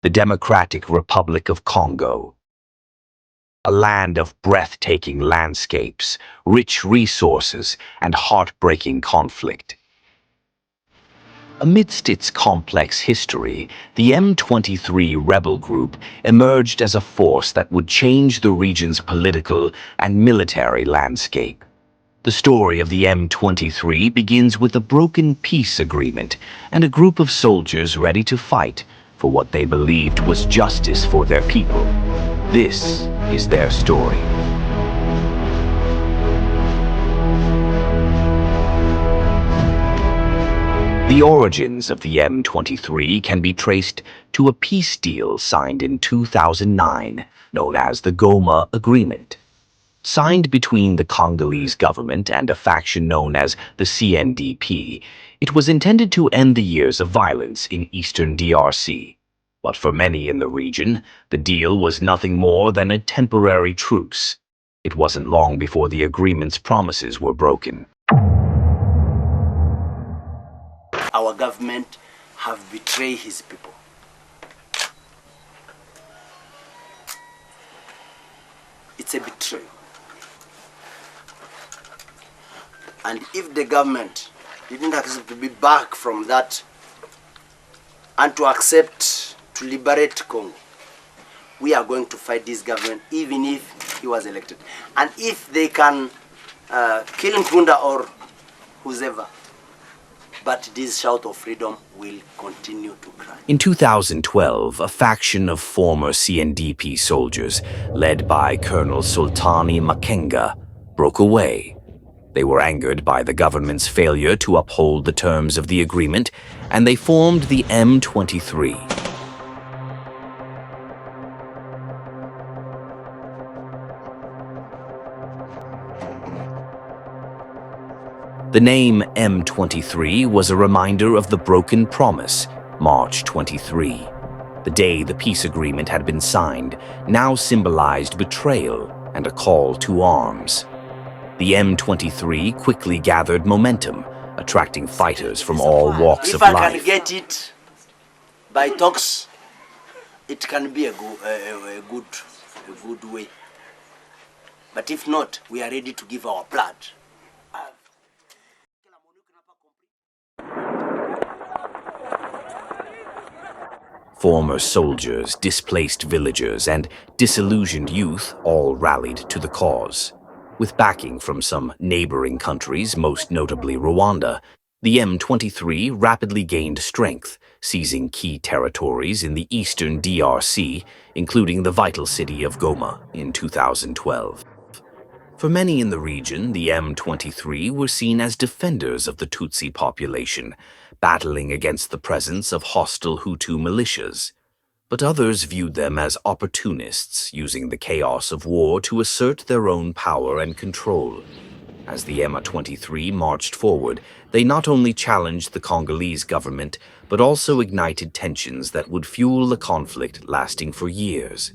the Democratic Republic of Congo, a land of breathtaking landscapes, rich resources, and heartbreaking conflict. Amidst its complex history, the M23 rebel group emerged as a force that would change the region's political and military landscape. The story of the M23 begins with a broken peace agreement and a group of soldiers ready to fight for what they believed was justice for their people. This is their story. The origins of the M23 can be traced to a peace deal signed in 2009, known as the Goma Agreement. Signed between the Congolese government and a faction known as the CNDP, it was intended to end the years of violence in eastern DRC. But for many in the region, the deal was nothing more than a temporary truce. It wasn't long before the agreement's promises were broken. Our government have betrayed his people. It's a betrayal. And if the government didn't accept to be back from that and to accept to liberate Congo, we are going to fight this government even if he was elected. And if they can kill Nkunda or whoever, but this shout of freedom will continue to cry. In 2012, a faction of former CNDP soldiers, led by Colonel Sultani Makenga, broke away. They were angered by the government's failure to uphold the terms of the agreement, and they formed the M23. The name M23 was a reminder of the broken promise, March 23. The day the peace agreement had been signed now symbolized betrayal and a call to arms. The M23 quickly gathered momentum, attracting fighters from all walks of life. If I can get it by talks, it can be a good way. But if not, we are ready to give our blood. Former soldiers, displaced villagers, and disillusioned youth all rallied to the cause. With backing from some neighboring countries, most notably Rwanda, the M23 rapidly gained strength, seizing key territories in the eastern DRC, including the vital city of Goma in 2012. For many in the region, the M23 were seen as defenders of the Tutsi population, battling against the presence of hostile Hutu militias. But others viewed them as opportunists, using the chaos of war to assert their own power and control. As the M23 marched forward, they not only challenged the Congolese government, but also ignited tensions that would fuel a conflict lasting for years.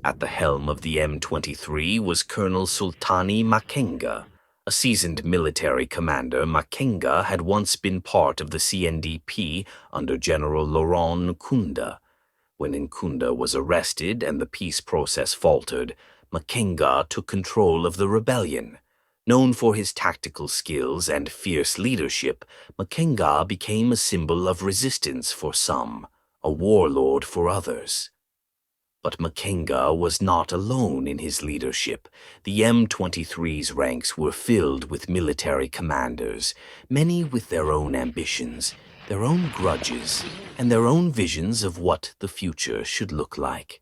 At the helm of the M23 was Colonel Sultani Makenga. A seasoned military commander, Makenga had once been part of the CNDP under General Laurent Nkunda. When Nkunda was arrested and the peace process faltered, Makenga took control of the rebellion. Known for his tactical skills and fierce leadership, Makenga became a symbol of resistance for some, a warlord for others. But Makenga was not alone in his leadership. The M23's ranks were filled with military commanders, many with their own ambitions, their own grudges, and their own visions of what the future should look like.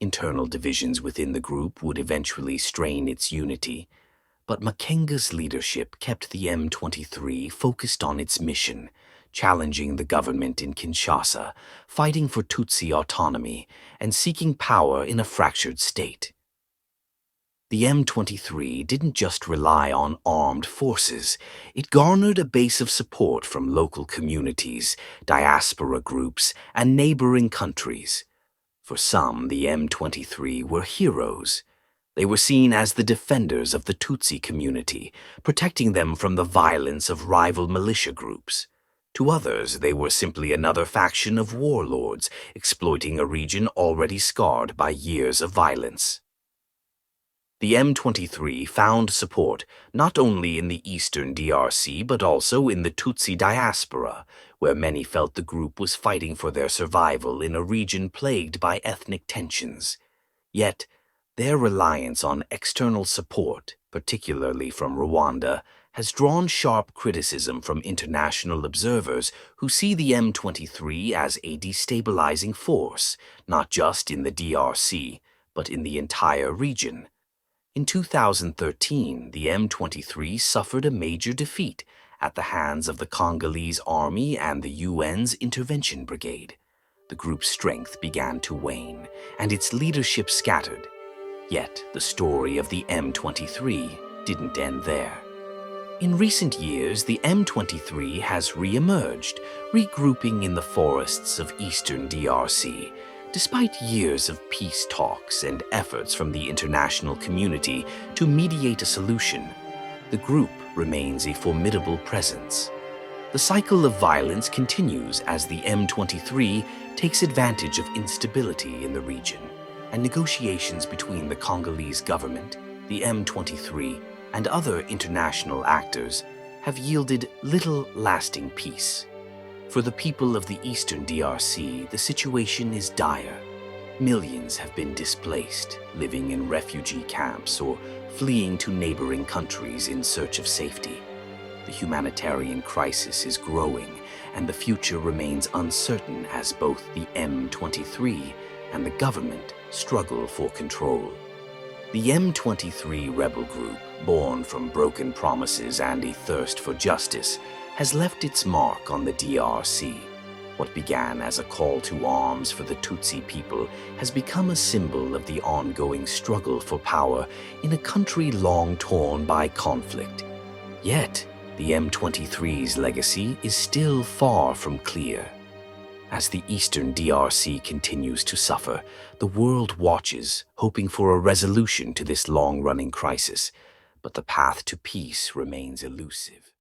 Internal divisions within the group would eventually strain its unity, but Makenga's leadership kept the M23 focused on its mission, challenging the government in Kinshasa, fighting for Tutsi autonomy, and seeking power in a fractured state. The M23 didn't just rely on armed forces. It garnered a base of support from local communities, diaspora groups, and neighboring countries. For some, the M23 were heroes. They were seen as the defenders of the Tutsi community, protecting them from the violence of rival militia groups. To others, they were simply another faction of warlords exploiting a region already scarred by years of violence. The M23 found support not only in the eastern DRC but also in the Tutsi diaspora, where many felt the group was fighting for their survival in a region plagued by ethnic tensions. Yet, their reliance on external support, particularly from Rwanda, has drawn sharp criticism from international observers who see the M23 as a destabilizing force, not just in the DRC, but in the entire region. In 2013, the M23 suffered a major defeat at the hands of the Congolese army and the UN's intervention brigade. The group's strength began to wane, and its leadership scattered. Yet, the story of the M23 didn't end there. In recent years, the M23 has re-emerged, regrouping in the forests of eastern DRC. Despite years of peace talks and efforts from the international community to mediate a solution, the group remains a formidable presence. The cycle of violence continues as the M23 takes advantage of instability in the region, and negotiations between the Congolese government, the M23, and other international actors have yielded little lasting peace. For the people of the eastern DRC, the situation is dire. Millions have been displaced, living in refugee camps or fleeing to neighboring countries in search of safety. The humanitarian crisis is growing, and the future remains uncertain as both the M23 and the government struggle for control. The M23 rebel group, born from broken promises and a thirst for justice, has left its mark on the DRC. What began as a call to arms for the Tutsi people has become a symbol of the ongoing struggle for power in a country long torn by conflict. Yet, the M23's legacy is still far from clear. As the eastern DRC continues to suffer, the world watches, hoping for a resolution to this long-running crisis, but the path to peace remains elusive.